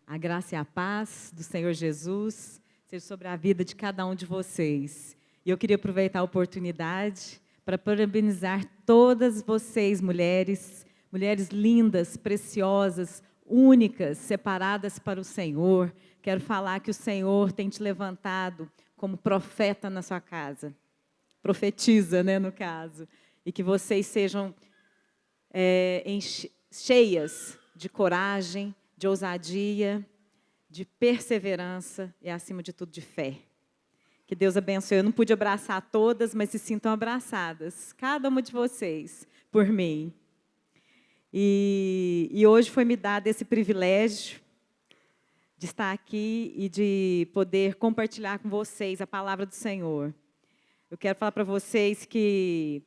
A graça e a paz do Senhor Jesus seja sobre a vida de cada um de vocês. E eu queria aproveitar a oportunidade para parabenizar todas vocês, mulheres lindas, preciosas, únicas, separadas para o Senhor. Quero falar que o Senhor tem te levantado como profeta na sua casa. Profetiza, né, no caso. E que vocês sejam cheias de coragem, de ousadia, de perseverança e, acima de tudo, de fé. Que Deus abençoe. Eu não pude abraçar todas, mas se sintam abraçadas, cada uma de vocês, por mim. E hoje foi me dado esse privilégio de estar aqui e de poder compartilhar com vocês a palavra do Senhor. Eu quero falar para vocês que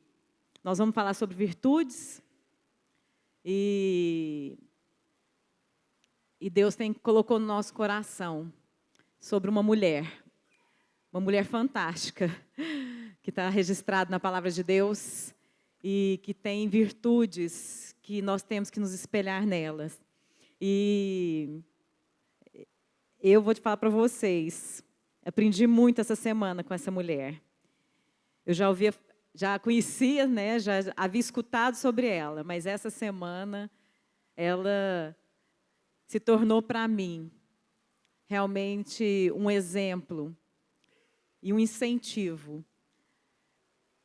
nós vamos falar sobre virtudes e Deus colocou no nosso coração sobre uma mulher fantástica, que está registrada na palavra de Deus e que tem virtudes que nós temos que nos espelhar nelas. E eu vou te falar para vocês, aprendi muito essa semana com essa mulher. Eu já conhecia, né, já havia escutado sobre ela, mas essa semana ela se tornou para mim realmente um exemplo e um incentivo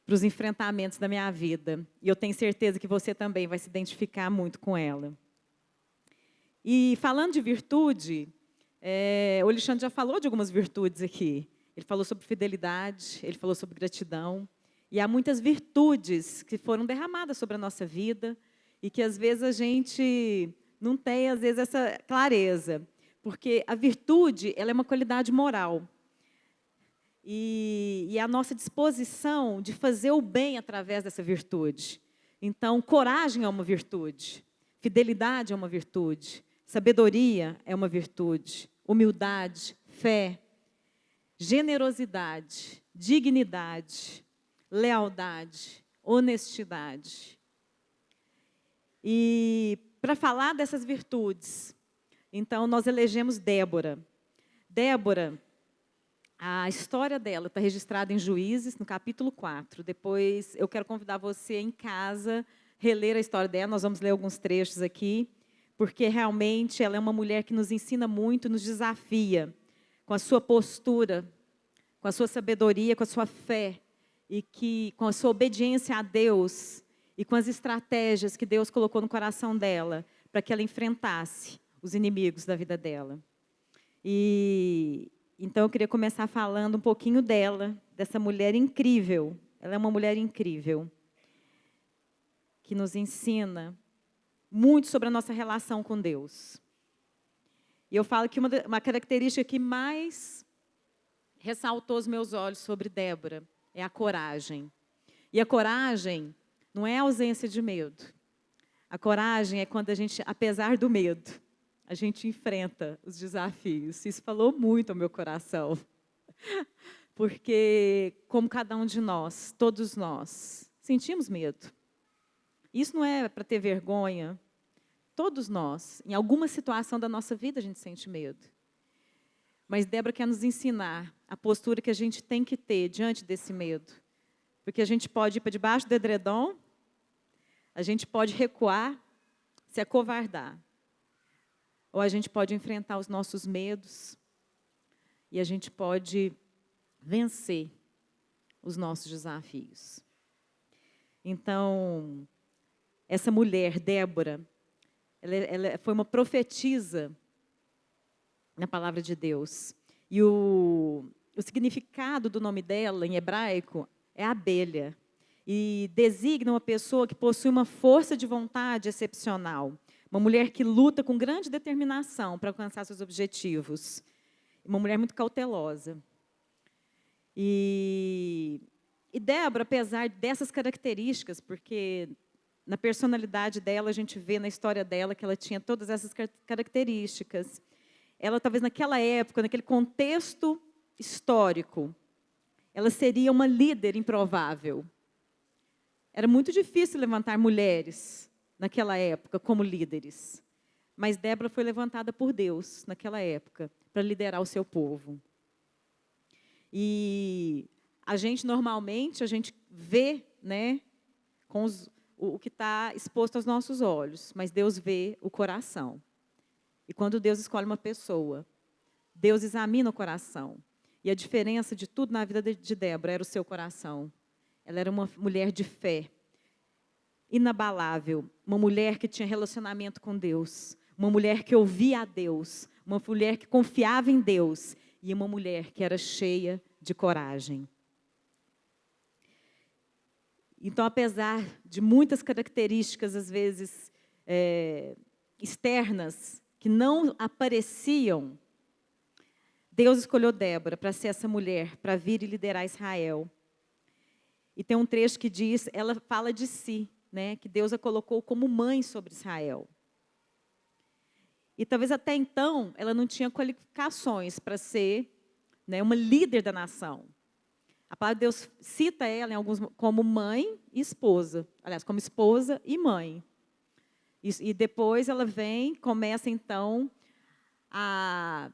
para os enfrentamentos da minha vida. E eu tenho certeza que você também vai se identificar muito com ela. E falando de virtude, o Alexandre já falou de algumas virtudes aqui. Ele falou sobre fidelidade, ele falou sobre gratidão. E há muitas virtudes que foram derramadas sobre a nossa vida e que às vezes a gente não tem, às vezes, essa clareza. Porque a virtude, ela é uma qualidade moral. E a nossa disposição de fazer o bem através dessa virtude. Então, coragem é uma virtude, fidelidade é uma virtude, sabedoria é uma virtude, humildade, fé, generosidade, dignidade, lealdade, honestidade. E para falar dessas virtudes, então nós elegemos Débora. Débora, a história dela está registrada em Juízes, no capítulo 4. Depois eu quero convidar você em casa, reler a história dela. Nós vamos ler alguns trechos aqui, porque realmente ela é uma mulher que nos ensina muito, nos desafia, com a sua postura, com a sua sabedoria, com a sua fé, e com a sua obediência a Deus, e com as estratégias que Deus colocou no coração dela, para que ela enfrentasse os inimigos da vida dela. Então, eu queria começar falando um pouquinho dela, dessa mulher incrível. Ela é uma mulher incrível, que nos ensina muito sobre a nossa relação com Deus. E eu falo que uma característica que mais ressaltou os meus olhos sobre Débora é a coragem. E a coragem não é a ausência de medo. A coragem é quando a gente, apesar do medo, a gente enfrenta os desafios. Isso falou muito ao meu coração. Porque, como cada um de nós, todos nós, sentimos medo. Isso não é para ter vergonha. Todos nós, em alguma situação da nossa vida, a gente sente medo. Mas Débora quer nos ensinar a postura que a gente tem que ter diante desse medo. Porque a gente pode ir para debaixo do edredom, a gente pode recuar, se acovardar. Ou a gente pode enfrentar os nossos medos e a gente pode vencer os nossos desafios. Então, essa mulher, Débora, ela foi uma profetisa na palavra de Deus. E o significado do nome dela, em hebraico, é abelha. E designa uma pessoa que possui uma força de vontade excepcional. Uma mulher que luta com grande determinação para alcançar seus objetivos. Uma mulher muito cautelosa. E Débora, apesar dessas características, porque na personalidade dela, a gente vê na história dela que ela tinha todas essas características. Ela, talvez naquela época, naquele contexto histórico, ela seria uma líder improvável. Era muito difícil levantar mulheres naquela época como líderes. Mas Débora foi levantada por Deus, naquela época, para liderar o seu povo. E a gente, normalmente, a gente vê, né, com o que está exposto aos nossos olhos, mas Deus vê o coração. E quando Deus escolhe uma pessoa, Deus examina o coração. E a diferença de tudo na vida de Débora era o seu coração. Ela era uma mulher de fé, inabalável, uma mulher que tinha relacionamento com Deus, uma mulher que ouvia a Deus, uma mulher que confiava em Deus e uma mulher que era cheia de coragem. Então, apesar de muitas características, às vezes, externas, que não apareciam, Deus escolheu Débora para ser essa mulher, para vir e liderar Israel. E tem um trecho que diz, ela fala de si, né, que Deus a colocou como mãe sobre Israel. E talvez até então, ela não tinha qualificações para ser, né, uma líder da nação. A palavra de Deus cita ela em alguns como mãe e esposa. Aliás, como esposa e mãe. E depois ela começa então a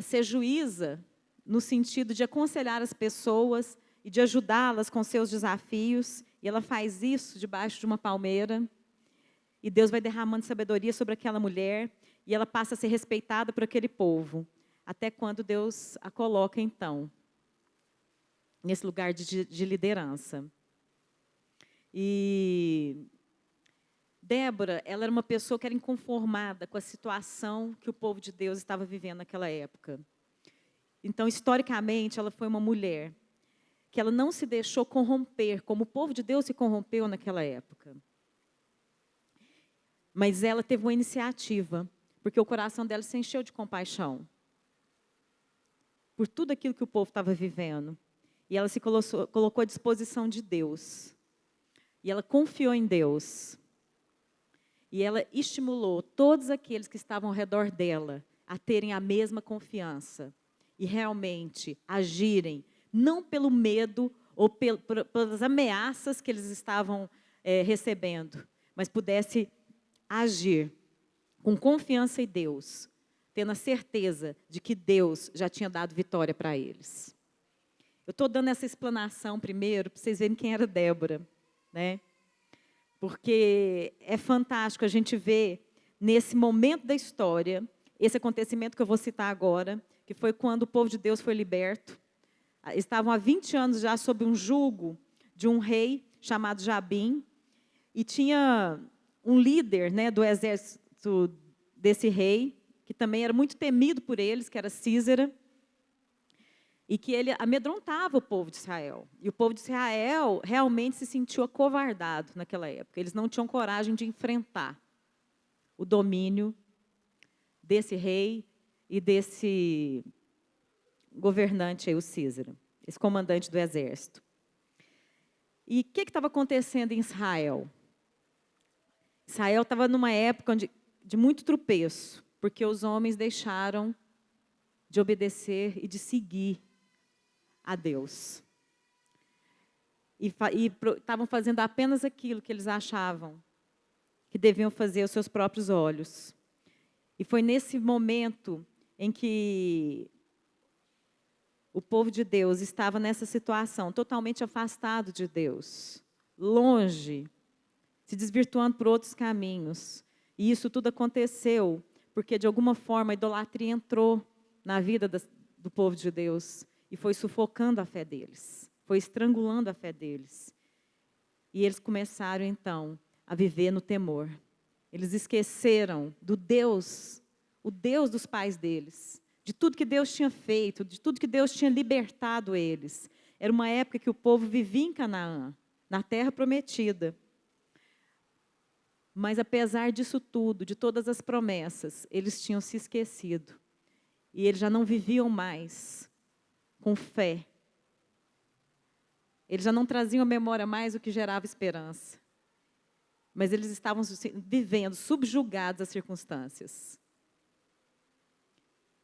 ser juíza, no sentido de aconselhar as pessoas e de ajudá-las com seus desafios. E ela faz isso debaixo de uma palmeira. E Deus vai derramando sabedoria sobre aquela mulher. E ela passa a ser respeitada por aquele povo. Até quando Deus a coloca, então, nesse lugar de liderança. E Débora, ela era uma pessoa que era inconformada com a situação que o povo de Deus estava vivendo naquela época. Então, historicamente, ela foi uma mulher que ela não se deixou corromper, como o povo de Deus se corrompeu naquela época. Mas ela teve uma iniciativa, porque o coração dela se encheu de compaixão por tudo aquilo que o povo estava vivendo. E ela se colocou à disposição de Deus. E ela confiou em Deus. E ela estimulou todos aqueles que estavam ao redor dela a terem a mesma confiança. E realmente agirem, não pelo medo ou pelas ameaças que eles estavam recebendo, mas pudesse agir com confiança em Deus, tendo a certeza de que Deus já tinha dado vitória para eles. Eu estou dando essa explanação primeiro, para vocês verem quem era Débora, né? Porque é fantástico a gente ver, nesse momento da história, esse acontecimento que eu vou citar agora, que foi quando o povo de Deus foi liberto. Estavam há 20 anos já sob um jugo de um rei chamado Jabim, e tinha um líder, né, do exército desse rei, que também era muito temido por eles, que era Císera, e que ele amedrontava o povo de Israel. E o povo de Israel realmente se sentiu acovardado naquela época. Eles não tinham coragem de enfrentar o domínio desse rei e desse governante, aí, o Císara, esse comandante do exército. E o que estava acontecendo em Israel? Israel estava numa época de muito tropeço, porque os homens deixaram de obedecer e de seguir a Deus. E estavam fazendo apenas aquilo que eles achavam que deviam fazer aos seus próprios olhos. E foi nesse momento em que o povo de Deus estava nessa situação, totalmente afastado de Deus, longe, se desvirtuando por outros caminhos. E isso tudo aconteceu porque, de alguma forma, a idolatria entrou na vida do povo de Deus e foi sufocando a fé deles, foi estrangulando a fé deles. E eles começaram, então, a viver no temor. Eles esqueceram do Deus, o Deus dos pais deles, de tudo que Deus tinha feito, de tudo que Deus tinha libertado eles. Era uma época que o povo vivia em Canaã, na terra prometida. Mas, apesar disso tudo, de todas as promessas, eles tinham se esquecido. E eles já não viviam mais com fé. Eles já não traziam à memória mais o que gerava esperança. Mas eles estavam vivendo, subjugados às circunstâncias,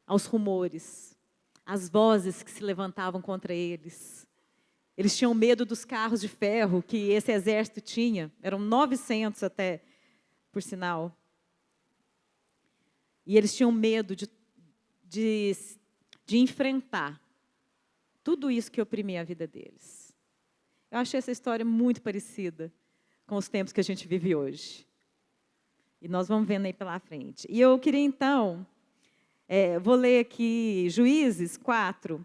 aos rumores, às vozes que se levantavam contra eles. Eles tinham medo dos carros de ferro que esse exército tinha. Eram 900 até, por sinal. E eles tinham medo de enfrentar tudo isso que oprimia a vida deles. Eu achei essa história muito parecida com os tempos que a gente vive hoje. E nós vamos vendo aí pela frente. E eu queria, então, vou ler aqui Juízes 4.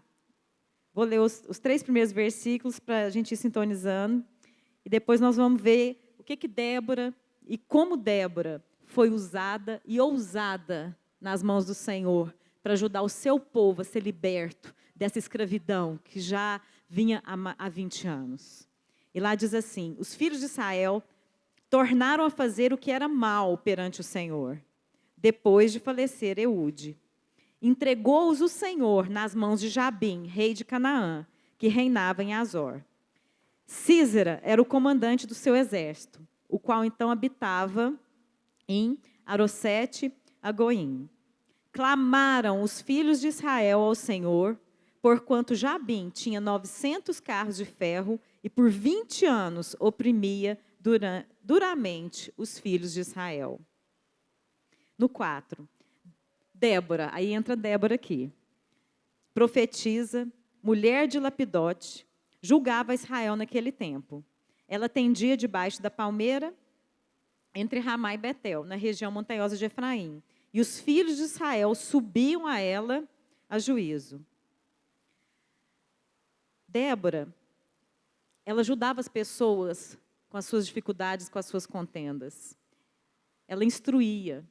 Vou ler os 3 primeiros versículos para a gente ir sintonizando. E depois nós vamos ver o que Débora e como Débora foi usada e ousada nas mãos do Senhor para ajudar o seu povo a ser liberto dessa escravidão que já vinha há 20 anos. E lá diz assim: os filhos de Israel tornaram a fazer o que era mal perante o Senhor, depois de falecer Eude. Entregou-os o Senhor nas mãos de Jabim, rei de Canaã, que reinava em Azor. Císera era o comandante do seu exército, o qual então habitava em Arosete-Agoim. Clamaram os filhos de Israel ao Senhor, porquanto Jabim tinha 900 carros de ferro e por 20 anos oprimia duramente os filhos de Israel. No 4, Débora, aí entra Débora aqui, profetiza, mulher de Lapidote, julgava Israel naquele tempo. Ela tendia debaixo da palmeira, entre Ramá e Betel, na região montanhosa de Efraim. E os filhos de Israel subiam a ela a juízo. Débora, ela ajudava as pessoas com as suas dificuldades, com as suas contendas. Ela instruía,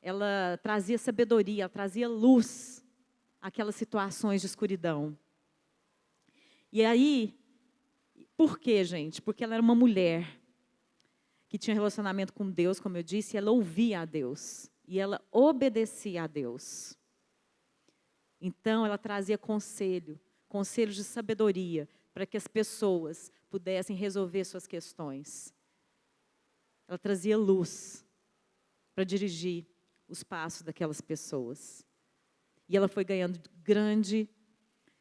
ela trazia sabedoria, ela trazia luz àquelas situações de escuridão. E aí, por quê, gente? Porque ela era uma mulher que tinha relacionamento com Deus, como eu disse, e ela ouvia a Deus. E ela obedecia a Deus. Então, ela trazia conselhos de sabedoria, para que as pessoas pudessem resolver suas questões. Ela trazia luz para dirigir os passos daquelas pessoas. E ela foi ganhando grande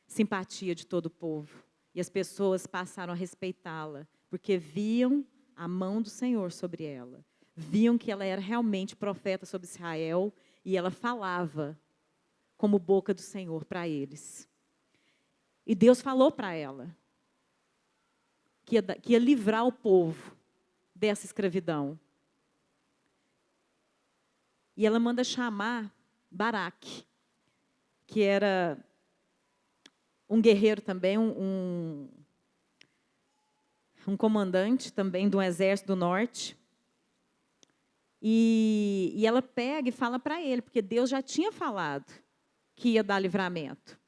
simpatia de todo o povo. E as pessoas passaram a respeitá-la, porque viam a mão do Senhor sobre ela. Viam que ela era realmente profeta sobre Israel, e ela falava como boca do Senhor para eles. E Deus falou para ela que ia livrar o povo dessa escravidão. E ela manda chamar Baraque, que era um guerreiro também, um comandante também de um exército do norte. E ela pega e fala para ele, porque Deus já tinha falado que ia dar livramento.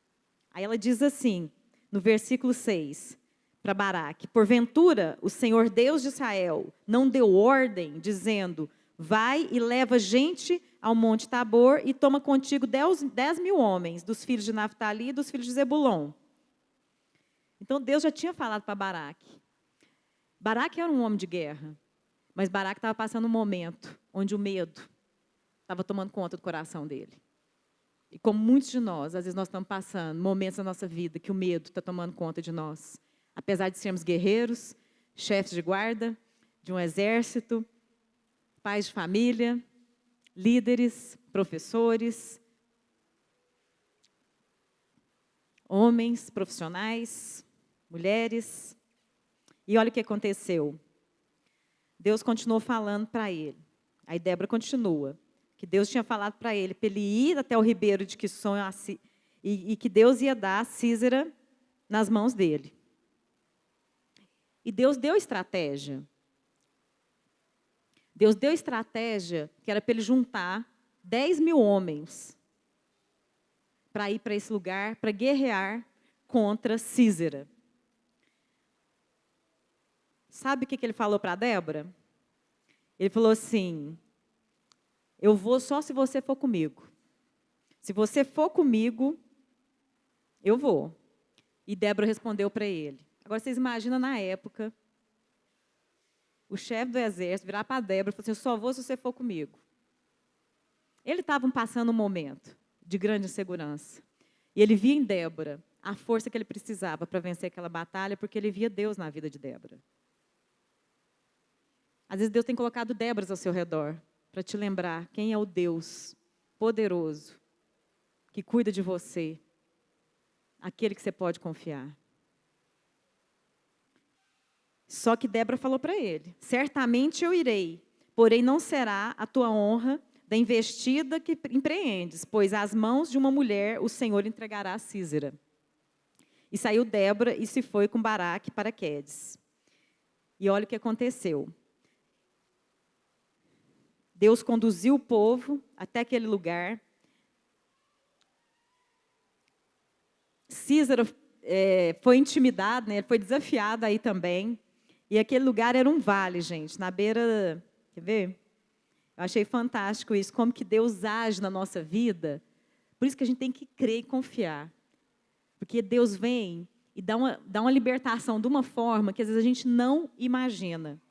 Aí ela diz assim, no versículo 6, para Baraque: porventura o Senhor Deus de Israel não deu ordem, dizendo: vai e leva gente ao monte Tabor e toma contigo 10.000 homens, dos filhos de Naftali e dos filhos de Zebulon. Então Deus já tinha falado para Baraque. Baraque era um homem de guerra, mas Baraque estava passando um momento onde o medo estava tomando conta do coração dele. E como muitos de nós, às vezes nós estamos passando momentos da nossa vida que o medo está tomando conta de nós. Apesar de sermos guerreiros, chefes de guarda, de um exército, pais de família, líderes, professores, homens, profissionais, mulheres. E olha o que aconteceu. Deus continuou falando para ele. Aí Débora continua. Que Deus tinha falado para ele ir até o ribeiro de Quisson e que Deus ia dar Císera nas mãos dele. E Deus deu estratégia. Deus deu estratégia que era para ele juntar 10.000 homens para ir para esse lugar, para guerrear contra Císera. Sabe o que ele falou para Débora? Ele falou assim: eu vou só se você for comigo. Se você for comigo, eu vou. E Débora respondeu para ele. Agora, vocês imaginam na época, o chefe do exército virar para Débora e falar assim: eu só vou se você for comigo. Eles estavam passando um momento de grande insegurança. E ele via em Débora a força que ele precisava para vencer aquela batalha, porque ele via Deus na vida de Débora. Às vezes Deus tem colocado Déboras ao seu redor, para te lembrar quem é o Deus poderoso, que cuida de você, aquele que você pode confiar. Só que Débora falou para ele: certamente eu irei, porém não será a tua honra da investida que empreendes, pois às mãos de uma mulher o Senhor entregará a Sísera. E saiu Débora e se foi com Baraque para Quedes. E olha o que aconteceu. Deus conduziu o povo até aquele lugar. Sísera foi intimidado, né? Foi desafiado aí também. E aquele lugar era um vale, gente, na beira, quer ver? Eu achei fantástico isso, como que Deus age na nossa vida. Por isso que a gente tem que crer e confiar. Porque Deus vem e dá uma libertação de uma forma que às vezes a gente não imagina.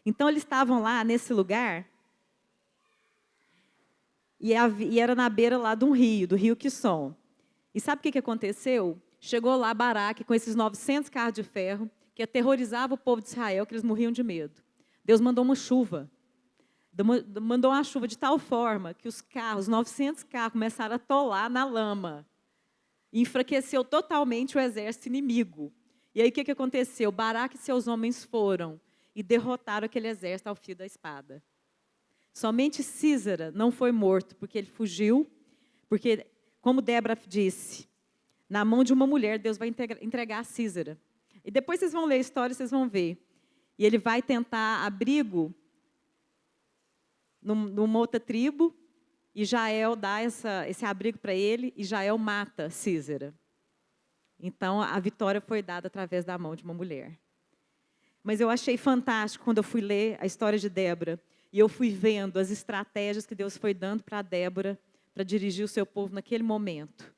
Então eles estavam lá nesse lugar, e era na beira lá de um rio, do rio Quisson. E sabe o que aconteceu? Chegou lá Baraque com esses 900 carros de ferro, que aterrorizava o povo de Israel, que eles morriam de medo. Deus mandou uma chuva. Mandou uma chuva de tal forma que os 900 carros começaram a atolar na lama. E enfraqueceu totalmente o exército inimigo. E aí o que aconteceu? Baraque e seus homens foram e derrotaram aquele exército ao fio da espada. Somente Sísera não foi morto, porque ele fugiu, porque, como Débora disse, na mão de uma mulher, Deus vai entregar a Sísera. E depois vocês vão ler a história e vocês vão ver. E ele vai tentar abrigo numa outra tribo, e Jael dá esse abrigo para ele, e Jael mata Sísera. Então, a vitória foi dada através da mão de uma mulher. Mas eu achei fantástico quando eu fui ler a história de Débora, e eu fui vendo as estratégias que Deus foi dando para Débora, para dirigir o seu povo naquele momento.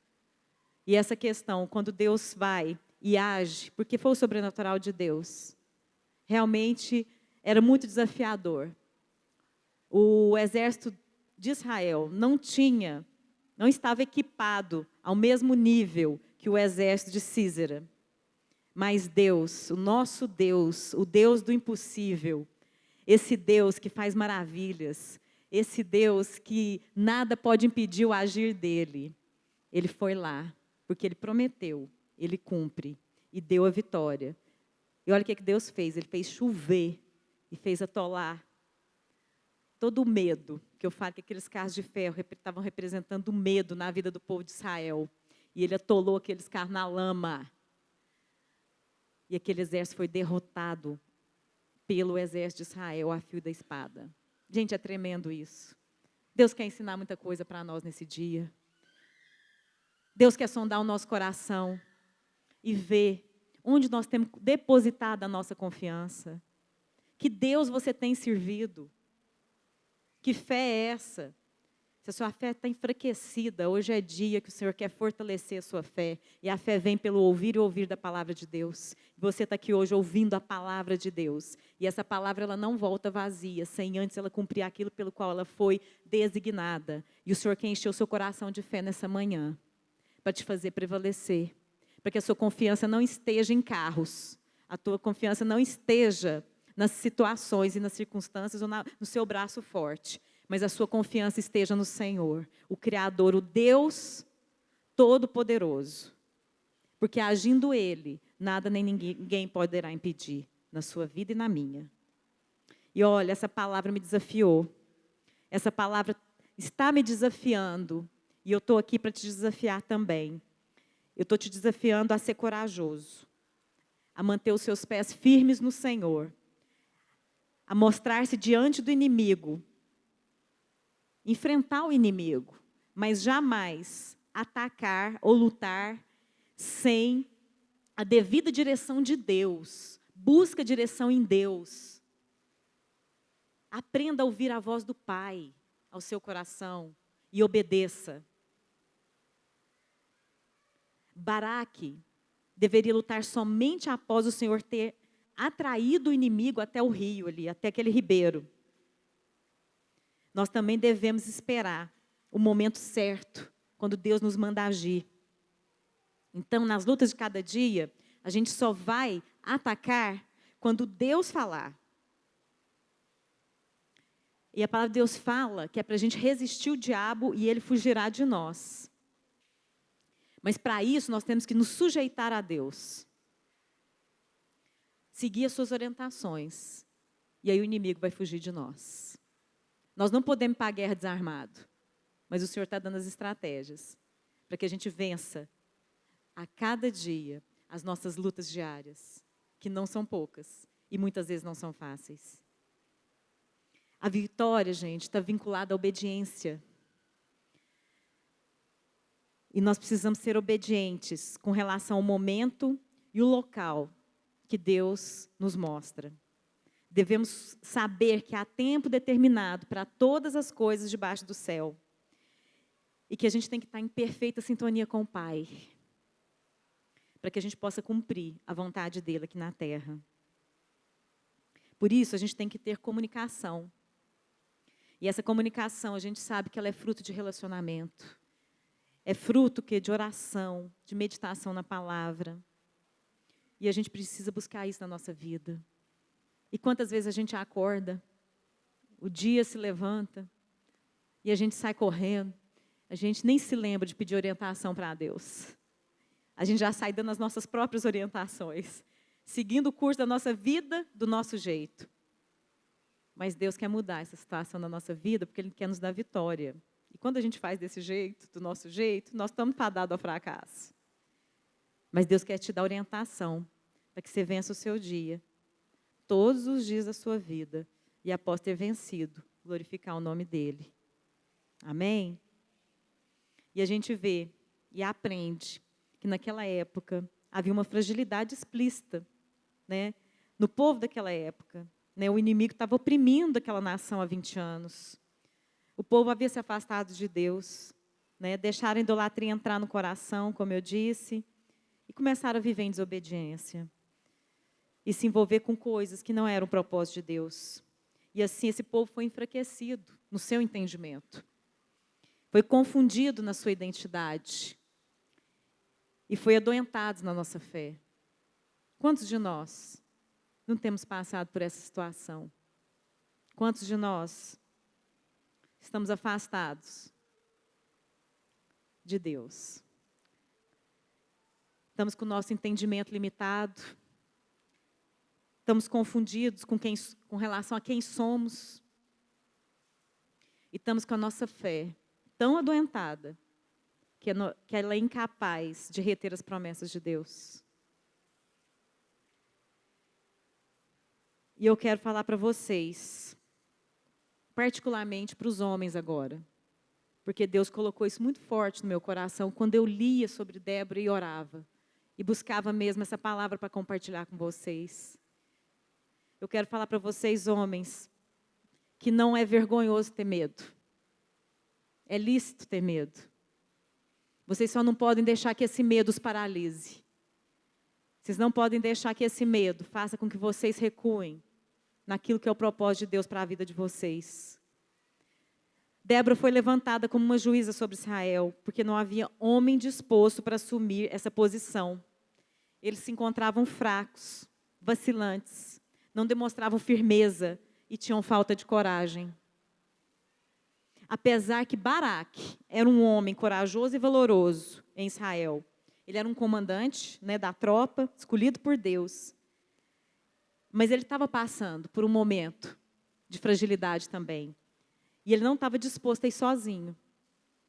E essa questão, quando Deus vai e age, porque foi o sobrenatural de Deus, realmente era muito desafiador. O exército de Israel não estava equipado ao mesmo nível que o exército de Sísera. Mas Deus, o nosso Deus, o Deus do impossível, esse Deus que faz maravilhas, esse Deus que nada pode impedir o agir dele, ele foi lá, porque ele prometeu, ele cumpre e deu a vitória. E olha o que Deus fez, ele fez chover e fez atolar todo o medo, que eu falo que aqueles carros de ferro estavam representando o medo na vida do povo de Israel. E ele atolou aqueles carros na lama. E aquele exército foi derrotado pelo exército de Israel a fio da espada. Gente, é tremendo isso. Deus quer ensinar muita coisa para nós nesse dia. Deus quer sondar o nosso coração e ver onde nós temos depositado a nossa confiança. Que Deus você tem servido. Que fé é essa? Se a sua fé está enfraquecida, hoje é dia que o Senhor quer fortalecer a sua fé. E a fé vem pelo ouvir e ouvir da palavra de Deus. Você está aqui hoje ouvindo a palavra de Deus. E essa palavra ela não volta vazia, sem antes ela cumprir aquilo pelo qual ela foi designada. E o Senhor quer encher o seu coração de fé nessa manhã, para te fazer prevalecer. Para que a sua confiança não esteja em carros. A tua confiança não esteja nas situações e nas circunstâncias ou no seu braço forte. Mas a sua confiança esteja no Senhor, o Criador, o Deus Todo-Poderoso. Porque agindo Ele, nada nem ninguém poderá impedir na sua vida e na minha. E olha, essa palavra me desafiou. Essa palavra está me desafiando. E eu estou aqui para te desafiar também. Eu estou te desafiando a ser corajoso. A manter os seus pés firmes no Senhor. A mostrar-se diante do inimigo. Enfrentar o inimigo, mas jamais atacar ou lutar sem a devida direção de Deus. Busca direção em Deus. Aprenda a ouvir a voz do Pai ao seu coração e obedeça. Baraque deveria lutar somente após o Senhor ter atraído o inimigo até o rio ali, até aquele ribeiro. Nós também devemos esperar o momento certo, quando Deus nos manda agir. Então, nas lutas de cada dia, a gente só vai atacar quando Deus falar. E a palavra de Deus fala que é para a gente resistir o diabo e ele fugirá de nós. Mas para isso nós temos que nos sujeitar a Deus. Seguir as suas orientações. E aí o inimigo vai fugir de nós. Nós não podemos ir para a guerra desarmado. Mas o Senhor está dando as estratégias. Para que a gente vença a cada dia as nossas lutas diárias. Que não são poucas. E muitas vezes não são fáceis. A vitória, gente, está vinculada à obediência. E nós precisamos ser obedientes com relação ao momento e o local que Deus nos mostra. Devemos saber que há tempo determinado para todas as coisas debaixo do céu. E que a gente tem que estar em perfeita sintonia com o Pai. Para que a gente possa cumprir a vontade dele aqui na terra. Por isso, a gente tem que ter comunicação. E essa comunicação, a gente sabe que ela é fruto de relacionamento. É fruto de oração, de meditação na palavra. E a gente precisa buscar isso na nossa vida. E quantas vezes a gente acorda, o dia se levanta, e a gente sai correndo, a gente nem se lembra de pedir orientação para Deus. A gente já sai dando as nossas próprias orientações, seguindo o curso da nossa vida do nosso jeito. Mas Deus quer mudar essa situação na nossa vida, porque Ele quer nos dar vitória. E quando a gente faz desse jeito, do nosso jeito, nós estamos fadados ao fracasso. Mas Deus quer te dar orientação, para que você vença o seu dia, todos os dias da sua vida, e após ter vencido, glorificar o nome dEle. Amém? E a gente vê e aprende que naquela época havia uma fragilidade explícita, né? No povo daquela época. Né, o inimigo estava oprimindo aquela nação há 20 anos. O povo havia se afastado de Deus, né, deixaram a idolatria entrar no coração, como eu disse, e começaram a viver em desobediência. E se envolver com coisas que não eram o propósito de Deus. E assim esse povo foi enfraquecido no seu entendimento. Foi confundido na sua identidade. E foi adoentado na nossa fé. Quantos de nós não temos passado por essa situação? Quantos de nós estamos afastados de Deus? Estamos com o nosso entendimento limitado. Estamos confundidos com relação a quem somos. E estamos com a nossa fé tão adoentada que ela é incapaz de reter as promessas de Deus. E eu quero falar para vocês, particularmente para os homens agora, porque Deus colocou isso muito forte no meu coração quando eu lia sobre Débora e orava, e buscava mesmo essa palavra para compartilhar com vocês. Eu quero falar para vocês, homens, que não é vergonhoso ter medo. É lícito ter medo. Vocês só não podem deixar que esse medo os paralise. Vocês não podem deixar que esse medo faça com que vocês recuem naquilo que é o propósito de Deus para a vida de vocês. Débora foi levantada como uma juíza sobre Israel, porque não havia homem disposto para assumir essa posição. Eles se encontravam fracos, vacilantes, não demonstravam firmeza e tinham falta de coragem. Apesar que Baraque era um homem corajoso e valoroso em Israel, ele era um comandante, né, da tropa, escolhido por Deus. Mas ele estava passando por um momento de fragilidade também. E ele não estava disposto a ir sozinho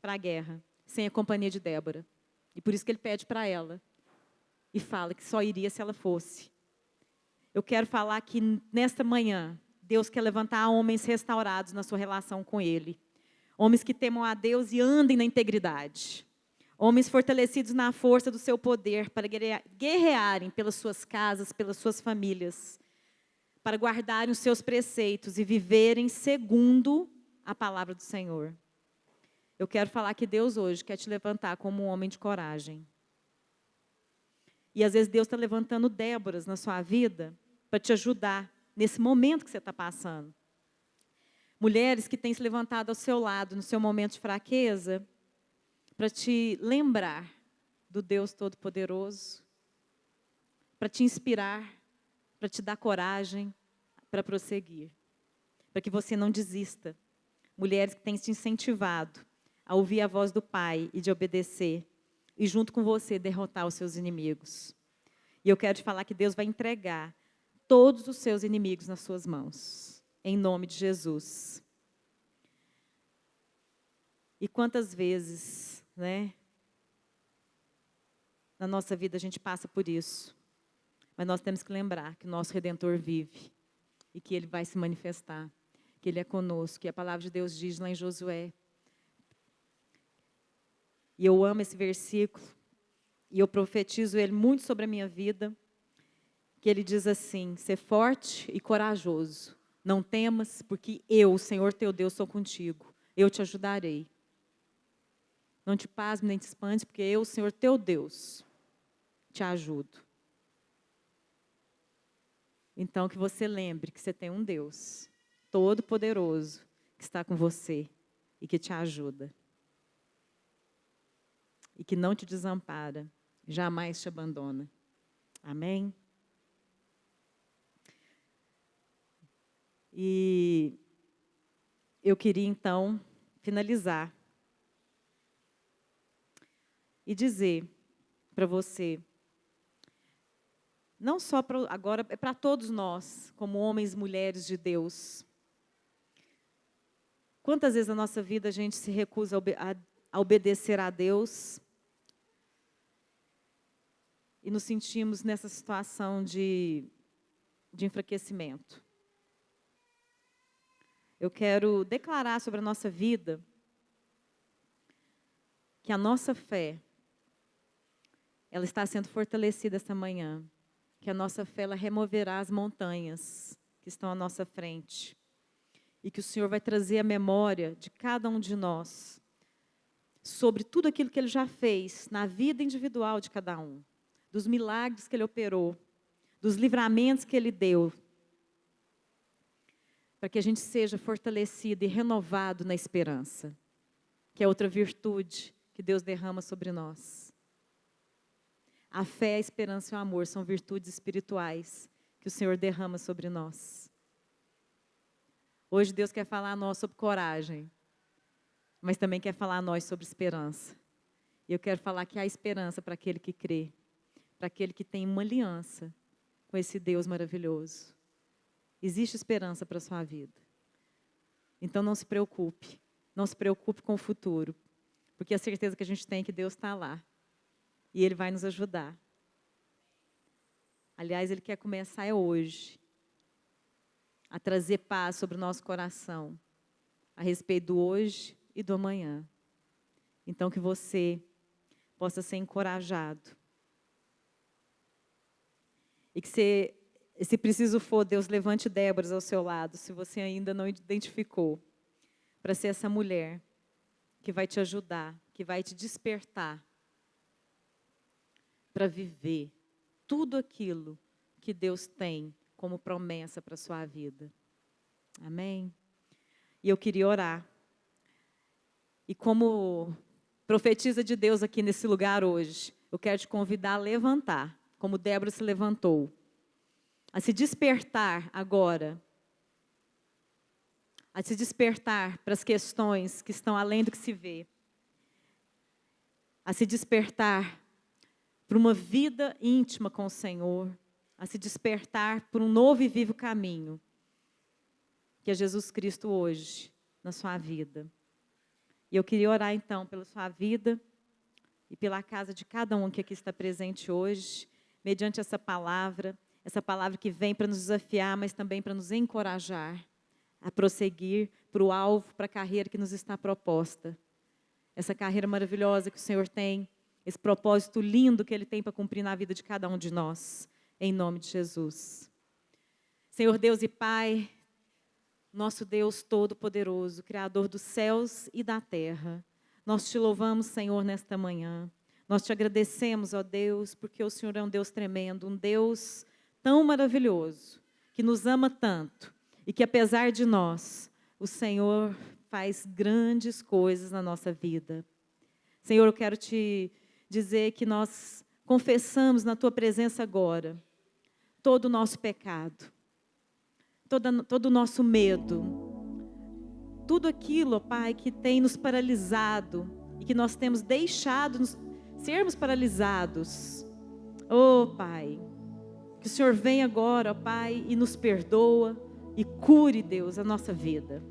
para a guerra, sem a companhia de Débora. E por isso que ele pede para ela. E fala que só iria se ela fosse. Eu quero falar que nesta manhã, Deus quer levantar homens restaurados na sua relação com Ele. Homens que temam a Deus e andem na integridade. Homens fortalecidos na força do seu poder para guerrearem pelas suas casas, pelas suas famílias. Para guardarem os seus preceitos e viverem segundo a palavra do Senhor. Eu quero falar que Deus hoje quer te levantar como um homem de coragem. E às vezes Deus está levantando Déboras na sua vida para te ajudar nesse momento que você está passando. Mulheres que têm se levantado ao seu lado no seu momento de fraqueza, para te lembrar do Deus Todo-Poderoso, para te inspirar, para te dar coragem, para prosseguir. para que você não desista. Mulheres que têm te incentivado a ouvir a voz do Pai e de obedecer, e junto com você derrotar os seus inimigos. E eu quero te falar que Deus vai entregar todos os seus inimigos nas suas mãos, em nome de Jesus. E quantas vezes, né, na nossa vida a gente passa por isso, mas nós temos que lembrar que o nosso Redentor vive e que Ele vai se manifestar, que Ele é conosco, que a palavra de Deus diz lá em Josué. E eu amo esse versículo, e eu profetizo ele muito sobre a minha vida, que ele diz assim: ser forte e corajoso, não temas, porque eu, o Senhor teu Deus, sou contigo, eu te ajudarei. Não te pasme nem te espante, porque eu, o Senhor teu Deus, te ajudo. Então, que você lembre que você tem um Deus todo-poderoso que está com você e que te ajuda. E que não te desampara, jamais te abandona. Amém? E eu queria, então, finalizar e dizer para você, não só agora, é para todos nós, como homens e mulheres de Deus. Quantas vezes na nossa vida a gente se recusa a obedecer a Deus e nos sentimos nessa situação de enfraquecimento? Eu quero declarar sobre a nossa vida que a nossa fé, ela está sendo fortalecida esta manhã. Que a nossa fé, ela removerá as montanhas que estão à nossa frente. E que o Senhor vai trazer a memória de cada um de nós sobre tudo aquilo que Ele já fez na vida individual de cada um. Dos milagres que Ele operou, dos livramentos que Ele deu. Para que a gente seja fortalecido e renovado na esperança. Que é outra virtude que Deus derrama sobre nós. A fé, a esperança e o amor são virtudes espirituais que o Senhor derrama sobre nós. Hoje Deus quer falar a nós sobre coragem, mas também quer falar a nós sobre esperança. E eu quero falar que há esperança para aquele que crê, para aquele que tem uma aliança com esse Deus maravilhoso. Existe esperança para a sua vida. Então não se preocupe com o futuro, porque a certeza que a gente tem é que Deus está lá. E Ele vai nos ajudar. Aliás, Ele quer começar hoje a trazer paz sobre o nosso coração, a respeito do hoje e do amanhã. Então, que você possa ser encorajado. E que se preciso for, Deus levante Déboras ao seu lado, se você ainda não identificou, para ser essa mulher que vai te ajudar, que vai te despertar, para viver tudo aquilo que Deus tem como promessa para a sua vida. Amém? E eu queria orar. E como profetisa de Deus aqui nesse lugar hoje, eu quero te convidar a levantar, como Débora se levantou, a se despertar agora, a se despertar para as questões que estão além do que se vê, a se despertar para uma vida íntima com o Senhor, a se despertar por um novo e vivo caminho, que é Jesus Cristo hoje, na sua vida. E eu queria orar então pela sua vida e pela casa de cada um que aqui está presente hoje, mediante essa palavra que vem para nos desafiar, mas também para nos encorajar a prosseguir para o alvo, para a carreira que nos está proposta. Essa carreira maravilhosa que o Senhor tem, esse propósito lindo que Ele tem para cumprir na vida de cada um de nós, em nome de Jesus. Senhor Deus e Pai, nosso Deus Todo-Poderoso, Criador dos céus e da terra, nós te louvamos, Senhor, nesta manhã. Nós te agradecemos, ó Deus, porque o Senhor é um Deus tremendo, um Deus tão maravilhoso, que nos ama tanto e que, apesar de nós, o Senhor faz grandes coisas na nossa vida. Senhor, eu quero te dizer que nós confessamos na Tua presença agora todo o nosso pecado, todo o nosso medo, tudo aquilo, ó Pai, que tem nos paralisado e que nós temos deixado sermos paralisados. Oh Pai, que o Senhor venha agora, ó Pai, e nos perdoa e cure, Deus, a nossa vida.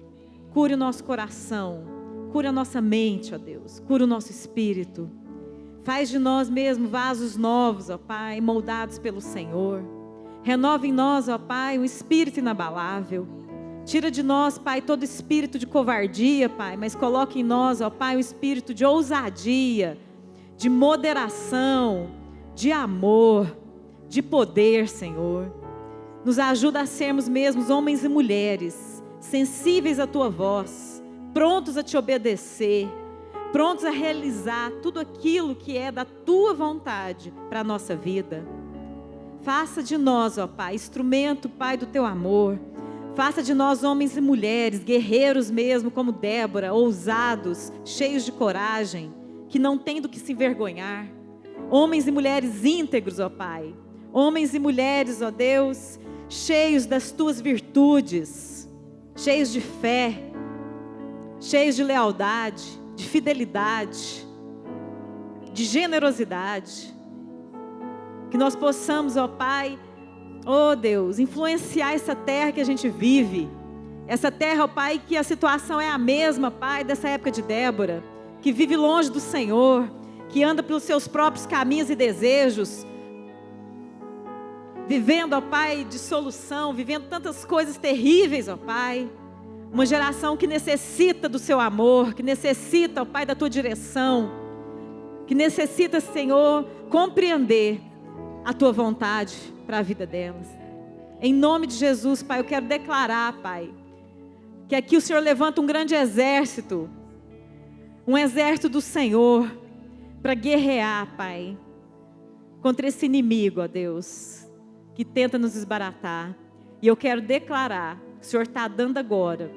Cure o nosso coração, cure a nossa mente, ó Deus, cure o nosso espírito. Faz de nós mesmos vasos novos, ó Pai, moldados pelo Senhor. Renova em nós, ó Pai, um espírito inabalável. Tira de nós, Pai, todo espírito de covardia, Pai, mas coloca em nós, ó Pai, um espírito de ousadia, de moderação, de amor, de poder, Senhor. Nos ajuda a sermos mesmos homens e mulheres, sensíveis à Tua voz, prontos a Te obedecer, prontos a realizar tudo aquilo que é da Tua vontade para a nossa vida. Faça de nós, ó Pai, instrumento, Pai, do Teu amor. Faça de nós homens e mulheres, guerreiros mesmo, como Débora, ousados, cheios de coragem, que não têm do que se envergonhar. Homens e mulheres íntegros, ó Pai. Homens e mulheres, ó Deus, cheios das Tuas virtudes, cheios de fé, cheios de lealdade, de fidelidade, de generosidade. Que nós possamos, ó Pai, ó Deus, influenciar essa terra que a gente vive. Essa terra, ó Pai, que a situação é a mesma, Pai, dessa época de Débora, que vive longe do Senhor, que anda pelos seus próprios caminhos e desejos, vivendo, ó Pai, dissolução, vivendo tantas coisas terríveis, ó Pai. Uma geração que necessita do Seu amor, que necessita, ó Pai, da Tua direção, que necessita, Senhor, compreender a Tua vontade para a vida delas. Em nome de Jesus, Pai, eu quero declarar, Pai, que aqui o Senhor levanta um grande exército, um exército do Senhor, para guerrear, Pai, contra esse inimigo, ó Deus, que tenta nos desbaratar. E eu quero declarar que o Senhor está dando agora,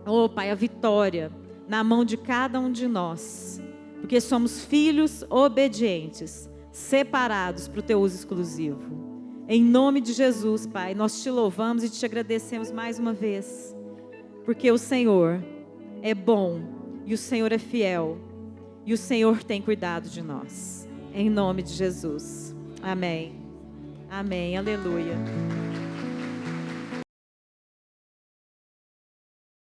ó Pai, a vitória na mão de cada um de nós, porque somos filhos obedientes, separados para o Teu uso exclusivo. Em nome de Jesus, Pai, nós Te louvamos e Te agradecemos mais uma vez, porque o Senhor é bom e o Senhor é fiel e o Senhor tem cuidado de nós. Em nome de Jesus. Amém. Amém. Aleluia.